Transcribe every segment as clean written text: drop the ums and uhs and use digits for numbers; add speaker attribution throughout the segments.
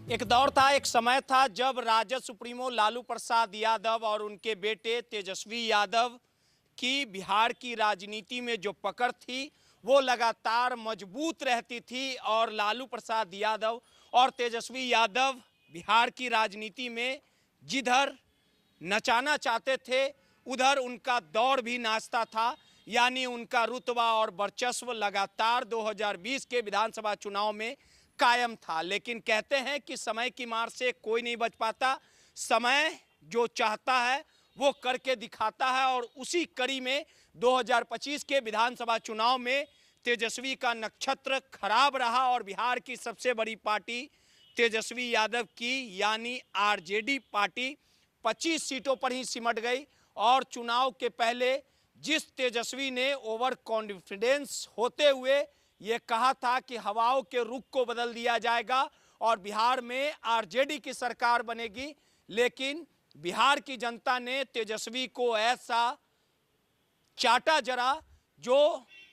Speaker 1: एक दौर था, एक समय था जब राजद सुप्रीमो लालू प्रसाद यादव और उनके बेटे तेजस्वी यादव की बिहार की राजनीति में जो पकड़ थी वो लगातार मजबूत रहती थी और लालू प्रसाद यादव और तेजस्वी यादव बिहार की राजनीति में जिधर नचाना चाहते थे उधर उनका दौर भी नाचता था। यानी उनका रुतबा और वर्चस्व लगातार 2020 के विधानसभा चुनाव में कायम था। लेकिन कहते हैं कि समय की मार से कोई नहीं बच पाता, समय जो चाहता है वो करके दिखाता है। और उसी कड़ी में 2025 के विधानसभा चुनाव में तेजस्वी का नक्षत्र खराब रहा और बिहार की सबसे बड़ी पार्टी तेजस्वी यादव की यानी आरजेडी पार्टी 25 सीटों पर ही सिमट गई। और चुनाव के पहले जिस तेजस्वी ने ओवर कॉन्फिडेंस होते हुए ये कहा था कि हवाओं के रुख को बदल दिया जाएगा और बिहार में आरजेडी की सरकार बनेगी, लेकिन बिहार की जनता ने तेजस्वी को ऐसा चाटा जरा जो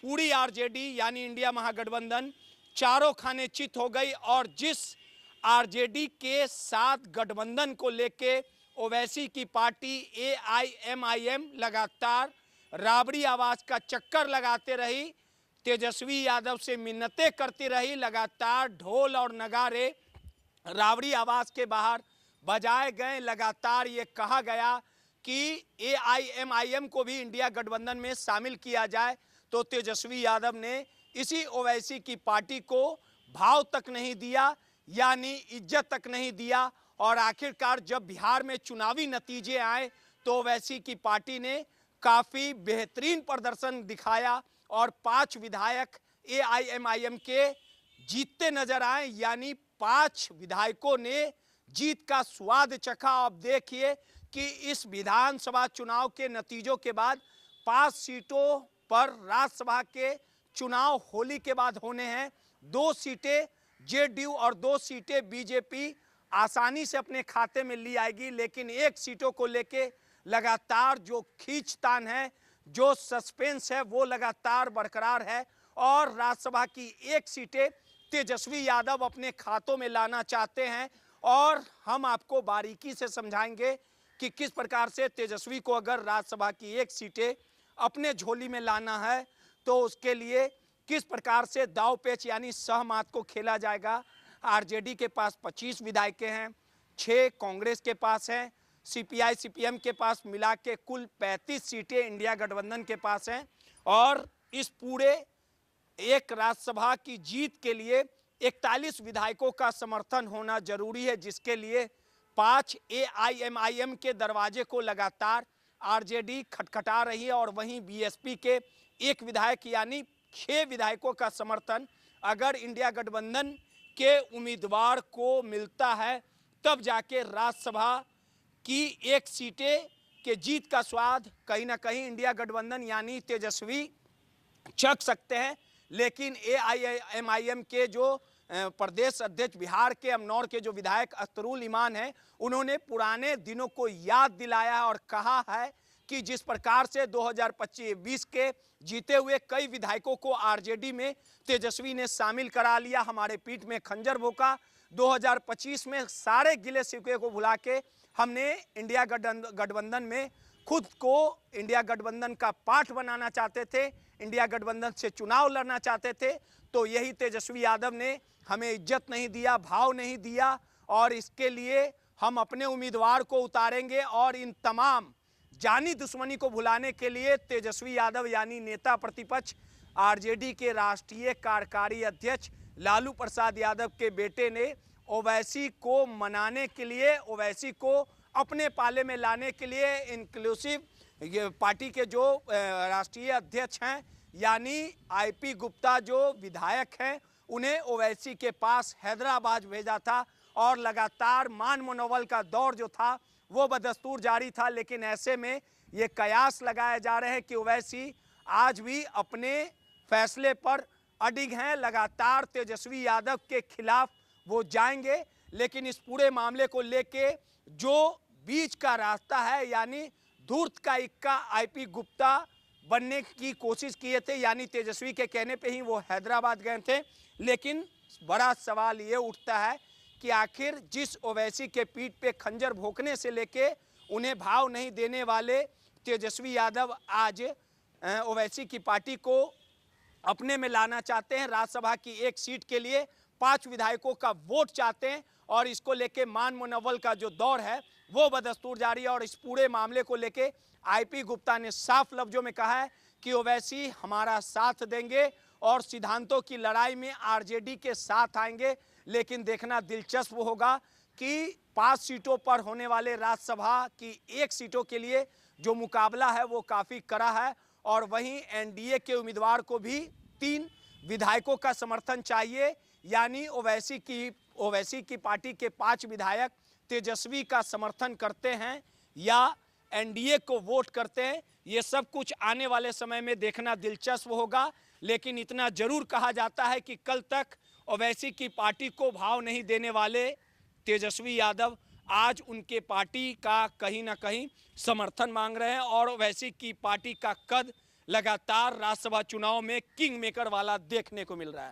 Speaker 1: पूरी आरजेडी यानी इंडिया महागठबंधन चारों खाने चित हो गई। और जिस आरजेडी के साथ गठबंधन को लेके ओवैसी की पार्टी एआईएमआईएम लगातार राबड़ी आवाज का चक्कर लगाते रही, तेजस्वी यादव से मिन्नतें करती रही, लगातार ढोल और नगारे राबड़ी आवाज के बाहर बजाए गए। लगातार ये कहा गया कि एआईएमआईएम को भी इंडिया गठबंधन में शामिल किया जाए, तो तेजस्वी यादव ने इसी ओवैसी की पार्टी को भाव तक नहीं दिया, यानी इज्जत तक नहीं दिया। और आखिरकार जब बिहार में चुनावी नतीजे आए तो ओवैसी की पार्टी ने काफ़ी बेहतरीन प्रदर्शन दिखाया और 5 विधायक एआईएमआईएम के जीतते नजर आए, यानी 5 विधायकों ने जीत का स्वाद चखा। अब देखिए कि इस विधानसभा चुनाव के नतीजों के बाद 5 सीटों पर राज्यसभा के चुनाव होली के बाद होने हैं। 2 सीटें जेडीयू और 2 सीटें बीजेपी आसानी से अपने खाते में ली आएगी, लेकिन 1 सीटों को लेके लगातार जो खींचतान है, जो सस्पेंस है वो लगातार बरकरार है। और राज्यसभा की 1 सीटें तेजस्वी यादव अपने खातों में लाना चाहते हैं और हम आपको बारीकी से समझाएंगे कि किस प्रकार से तेजस्वी को अगर राज्यसभा की 1 सीटें अपने झोली में लाना है तो उसके लिए किस प्रकार से दाव पेच यानी सहमत को खेला जाएगा। आरजेडी के पास 25 विधायक हैं, 6 कांग्रेस के पास हैं, सीपीआई सीपीएम के पास मिला के कुल 35 सीटें इंडिया गठबंधन के पास हैं। और इस पूरे एक राज्यसभा की जीत के लिए 41 विधायकों का समर्थन होना जरूरी है, जिसके लिए 5 एआईएमआईएम के दरवाजे को लगातार आरजेडी खटखटा रही है। और वहीं बीएसपी के 1 विधायक यानी 6 विधायकों का समर्थन अगर इंडिया गठबंधन के उम्मीदवार को मिलता है तब जाके राज्यसभा की 1 सीटें के जीत का स्वाद कहीं ना कहीं इंडिया गठबंधन यानी तेजस्वी चख सकते हैं। लेकिन एआईएमआईएम के जो प्रदेश अध्यक्ष बिहार के अमनौर के जो विधायक अख्तरुल ईमान हैं, उन्होंने पुराने दिनों को याद दिलाया और कहा है कि जिस प्रकार से 2025 के जीते हुए कई विधायकों को आरजेडी में तेजस्वी ने शामिल करा लिया, हमारे पीठ में खंजर भोंका। 2025 में सारे गिले शिकवे को भुला के हमने इंडिया गठबंधन में खुद को इंडिया गठबंधन का पार्ट बनाना चाहते थे, इंडिया गठबंधन से चुनाव लड़ना चाहते थे, तो यही तेजस्वी यादव ने हमें इज्जत नहीं दिया, भाव नहीं दिया। और इसके लिए हम अपने उम्मीदवार को उतारेंगे और इन तमाम जानी दुश्मनी को भुलाने के लिए तेजस्वी यादव यानी नेता प्रतिपक्ष आरजेडी के राष्ट्रीय कार्यकारी अध्यक्ष लालू प्रसाद यादव के बेटे ने ओवैसी को मनाने के लिए, ओवैसी को अपने पाले में लाने के लिए इंक्लूसिव पार्टी के जो राष्ट्रीय अध्यक्ष हैं यानी आईपी गुप्ता जो विधायक हैं, उन्हें ओवैसी के पास हैदराबाद भेजा था। और लगातार मान मनोबल का दौर जो था वो बदस्तूर जारी था। लेकिन ऐसे में ये कयास लगाए जा रहे हैं कि ओवैसी आज भी अपने फैसले पर अडिग हैं, लगातार तेजस्वी यादव के खिलाफ वो जाएंगे। लेकिन इस पूरे मामले को लेके जो बीच का रास्ता है यानी धूर्त का इक्का आईपी गुप्ता बनने की कोशिश किए थे, यानी तेजस्वी के कहने पे ही वो हैदराबाद गए थे। लेकिन बड़ा सवाल ये उठता है कि आखिर जिस ओवैसी के पीठ पे खंजर भोंकने से लेके उन्हें भाव नहीं देने वाले तेजस्वी यादव आज ओवैसी की पार्टी को अपने में लाना चाहते हैं। राज्यसभा की एक सीट के लिए 5 विधायकों का वोट चाहते हैं और इसको लेके मान मुनव्वल का जो दौर है वो बदस्तूर जारी है। और इस पूरे मामले को लेके आईपी गुप्ता ने साफ लफ्जों में कहा है कि ओवैसी हमारा साथ देंगे और सिद्धांतों की लड़ाई में आरजेडी के साथ आएंगे। लेकिन देखना दिलचस्प होगा कि 5 सीटों पर होने वाले राज्यसभा की 1 सीटों के लिए जो मुकाबला है वो काफ़ी कड़ा है। और वहीं एनडीए के उम्मीदवार को भी 3 विधायकों का समर्थन चाहिए, यानी ओवैसी की पार्टी के 5 विधायक तेजस्वी का समर्थन करते हैं या एनडीए को वोट करते हैं। ये सब कुछ आने वाले समय में देखना दिलचस्प होगा। लेकिन इतना जरूर कहा जाता है कि कल तक ओवैसी की पार्टी को भाव नहीं देने वाले तेजस्वी यादव आज उनके पार्टी का कहीं ना कहीं समर्थन मांग रहे हैं और ओवैसी की पार्टी का कद लगातार राज्यसभा चुनाव में किंग मेकर वाला देखने को मिल रहा है।